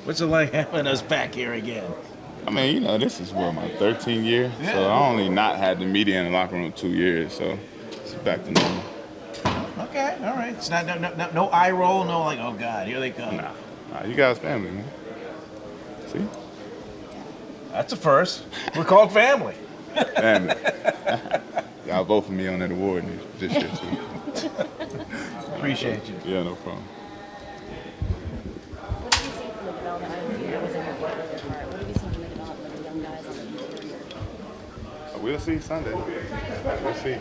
What's it like having us back here again? I mean, this is my 13th year, so I only not had the media in the locker room 2 years, so it's back to normal. Okay, all right. It's not no eye roll, no like, oh God, here they come. Nah, you guys family, man. See? That's a first. We're called family. Family. Y'all vote for me on that award this year, too. Appreciate you. Yeah, no problem. What have you seen from the development? I don't think that was in your book earlier part. What have you seen from the development of the young guys on the interior? We'll see Sunday. We'll see.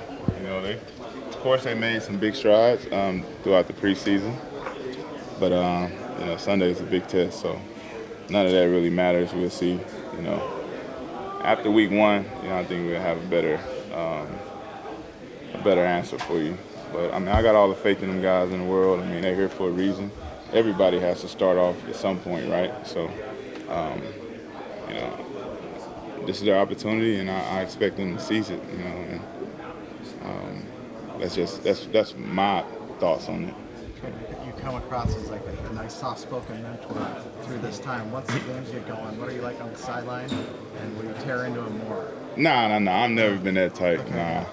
Of course, they made some big strides throughout the preseason, but Sunday is a big test, so none of that really matters. We'll see. After week one, I think we'll have a better answer for you. But I got all the faith in them guys in the world. They're here for a reason. Everybody has to start off at some point, right? So, this is their opportunity, and I expect them to seize it. That's my thoughts on it. You come across as like a nice, soft-spoken mentor through this time. Once the games get going, what are you like on the sideline, and will you tear into them more? Nah. I've never been that type. Okay.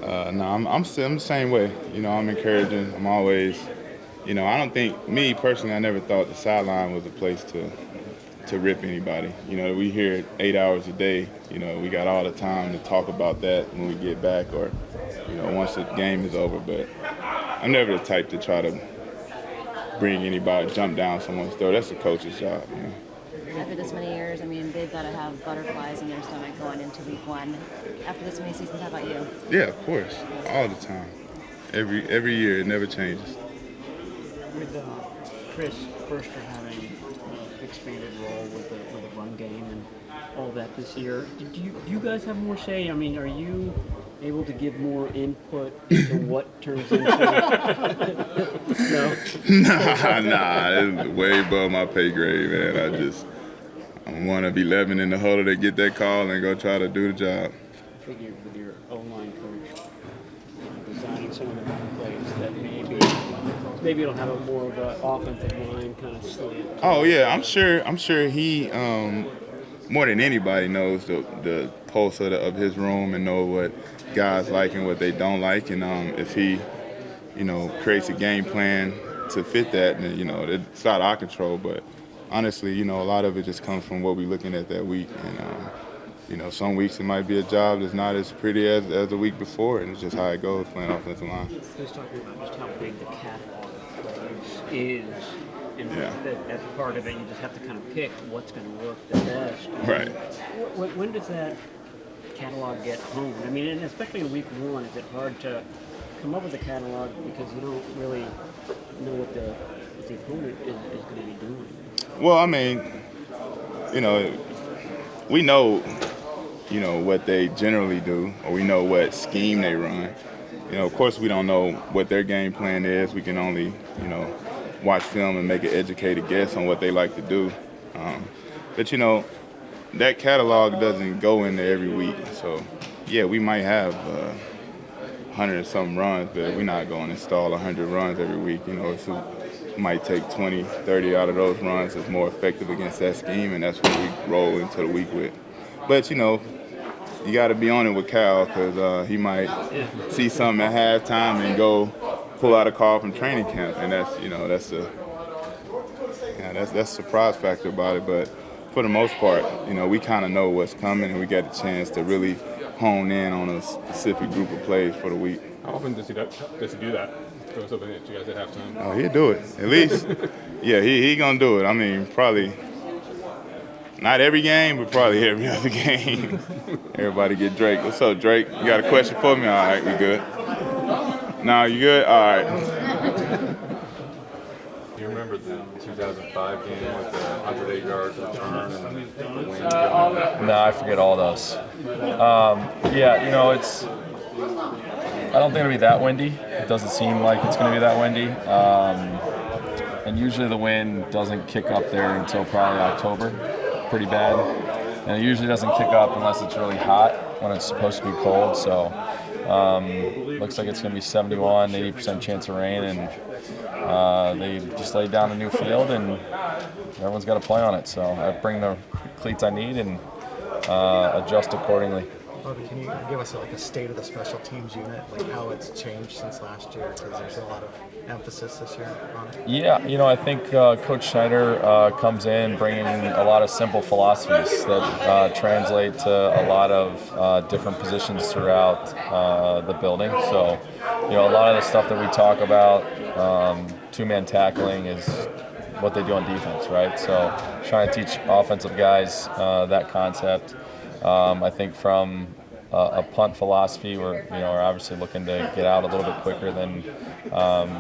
I'm the same way. I'm encouraging. I'm always, I don't think, me personally, I never thought the sideline was a place to rip anybody. We hear it 8 hours a day. We got all the time to talk about that when we get back or, once the game is over. But I'm never the type to try to bring anybody, jump down someone's throat. That's the coach's job. After this many years, they've got to have butterflies in their stomach going into week one. After this many seasons, how about you? Yeah, of course. All the time. Every year, it never changes. With Chris Burster having expanded role with the run game and all that this year, do you guys have more say? Are you able to give more input into what turns into? No. Nah. It's way above my pay grade, man. I'm one of 11 in the huddle that get that call and go try to do the job. I figure with your O-line coach designing some of the run plays that maybe it'll have a more of an offensive line kind of slant. Oh yeah, I'm sure he more than anybody knows the pulse of his room and know what guys like and what they don't like, and if he creates a game plan to fit that, then it's out of our control. But honestly, a lot of it just comes from what we're looking at that week, and some weeks it might be a job that's not as pretty as the week before, and it's just how it goes playing offensive line. Just talking about just how big the catalog of plays is, and that part of it, you just have to kind of pick what's going to work the best. Right. When does that catalog get honed? And especially in week one, is it hard to come up with a catalog because you don't really know what the opponent is going to be doing? Well, we know, what they generally do, or we know what scheme they run. Of course, we don't know what their game plan is. We can only, watch film and make an educated guess on what they like to do. But that catalog doesn't go in there every week. So, yeah, we might have 100 and something runs, but we're not going to install 100 runs every week. It might take 20, 30 out of those runs that's more effective against that scheme, and that's what we roll into the week with. But, you got to be on it with Cal because he might see something at halftime and go pull out a call from training camp, and that's the surprise factor about it. But for the most part, we kind of know what's coming, and we get a chance to really hone in on a specific group of plays for the week. How often does he do that? Throw something at you guys at halftime? Oh, he'll do it. At least, yeah, he gonna do it. Probably not every game, but probably every other game. Everybody get Drake. What's up, Drake? You got a question for me? All right, we good. No, you good? All right. Do you remember the 2005 game with the 108 yards return and the win? No, I forget all those. It's. I don't think it'll be that windy. It doesn't seem like it's going to be that windy. And usually the wind doesn't kick up there until probably October, pretty bad. And it usually doesn't kick up unless it's really hot when it's supposed to be cold. So looks like it's going to be 71, 80% chance of rain. And they just laid down a new field, and everyone's got to play on it. So I bring the cleats I need and adjust accordingly. Robbie, can you give us like a state of the special teams unit, like how it's changed since last year? Because there's a lot of emphasis this year on it. Yeah, I think Coach Schneider comes in bringing a lot of simple philosophies that translate to a lot of different positions throughout the building. So, a lot of the stuff that we talk about, two-man tackling, is what they do on defense, right? So trying to teach offensive guys that concept. I think from a punt philosophy, we're obviously looking to get out a little bit quicker than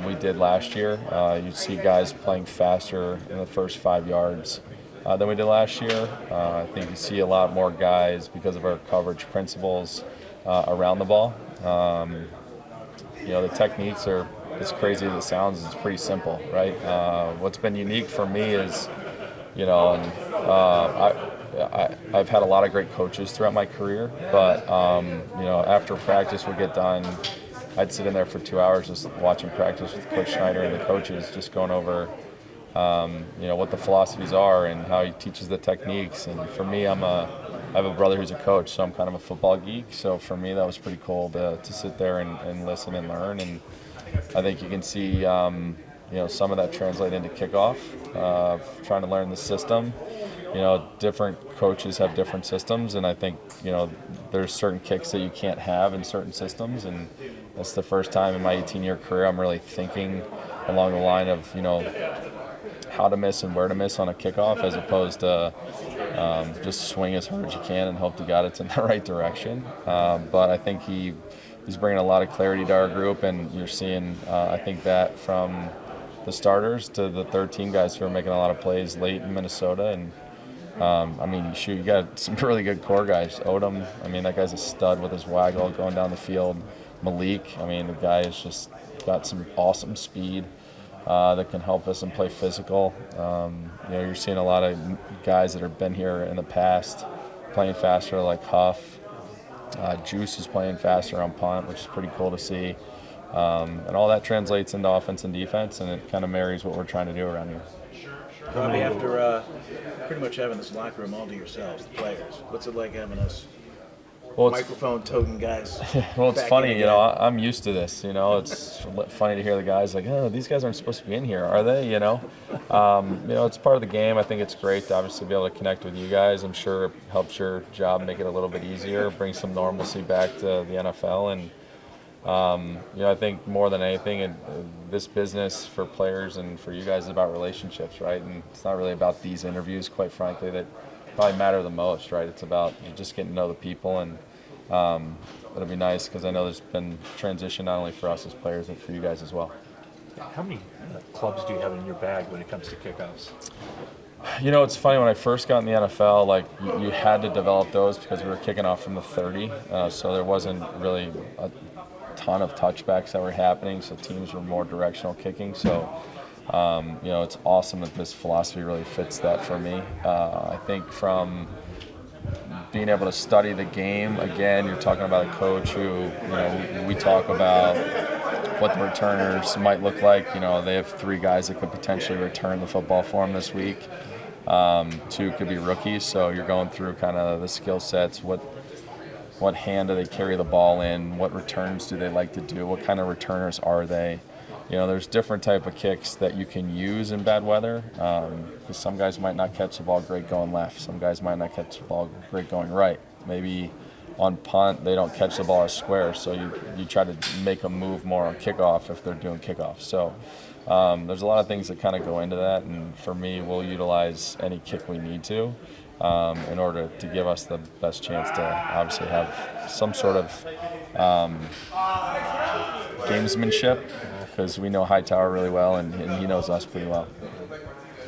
we did last year. You see guys playing faster in the first 5 yards than we did last year. I think you see a lot more guys, because of our coverage principles, around the ball. The techniques are, as crazy as it sounds, it's pretty simple, right? What's been unique for me is, I've had a lot of great coaches throughout my career, but after practice would get done, I'd sit in there for 2 hours just watching practice with Coach Schneider and the coaches, just going over what the philosophies are and how he teaches the techniques. And for me, I have a brother who's a coach, so I'm kind of a football geek. So for me, that was pretty cool to sit there and listen and learn. And I think you can see some of that translate into kickoff, trying to learn the system. Different coaches have different systems, and I think, there's certain kicks that you can't have in certain systems, and that's the first time in my 18-year career I'm really thinking along the line of, how to miss and where to miss on a kickoff, as opposed to just swing as hard as you can and hope to God it's in the right direction. But I think he's bringing a lot of clarity to our group, and you're seeing, I think, that from the starters to the third team guys who are making a lot of plays late in Minnesota. And you got some really good core guys. Odom, that guy's a stud with his waggle going down the field. Malik, the guy has just got some awesome speed that can help us and play physical. You're seeing a lot of guys that have been here in the past playing faster, like Huff. Juice is playing faster on punt, which is pretty cool to see. And all that translates into offense and defense, and it kind of marries what we're trying to do around here. Robbie, after pretty much having this locker room all to yourselves, the players, what's it like having us microphone-toting guys? Well, it's funny, I'm used to this. It's funny to hear the guys like, oh, these guys aren't supposed to be in here, are they? It's part of the game. I think it's great to obviously be able to connect with you guys. I'm sure it helps your job make it a little bit easier, bring some normalcy back to the NFL. And I think more than anything, this business for players and for you guys is about relationships, right? And it's not really about these interviews, quite frankly, that probably matter the most, right? It's about just getting to know the people, and it'll be nice because I know there's been transition not only for us as players, but for you guys as well. How many clubs do you have in your bag when it comes to kickoffs? It's funny, when I first got in the NFL, you had to develop those because we were kicking off from the 30, so there wasn't really a ton of touchbacks that were happening, so teams were more directional kicking. So it's awesome that this philosophy really fits that for me. I think from being able to study the game, again, you're talking about a coach who, we talk about what the returners might look like. They have 3 guys that could potentially return the football for them this week. 2 could be rookies, so you're going through kind of the skill sets, what hand do they carry the ball in, what returns do they like to do, what kind of returners are they. There's different type of kicks that you can use in bad weather, because some guys might not catch the ball great going left, some guys might not catch the ball great going right. Maybe on punt they don't catch the ball as square, so you try to make them move more on kickoff if they're doing kickoff. So there's a lot of things that kind of go into that, and for me, we'll utilize any kick we need to in order to give us the best chance to obviously have some sort of gamesmanship, because we know Hightower really well, and he knows us pretty well.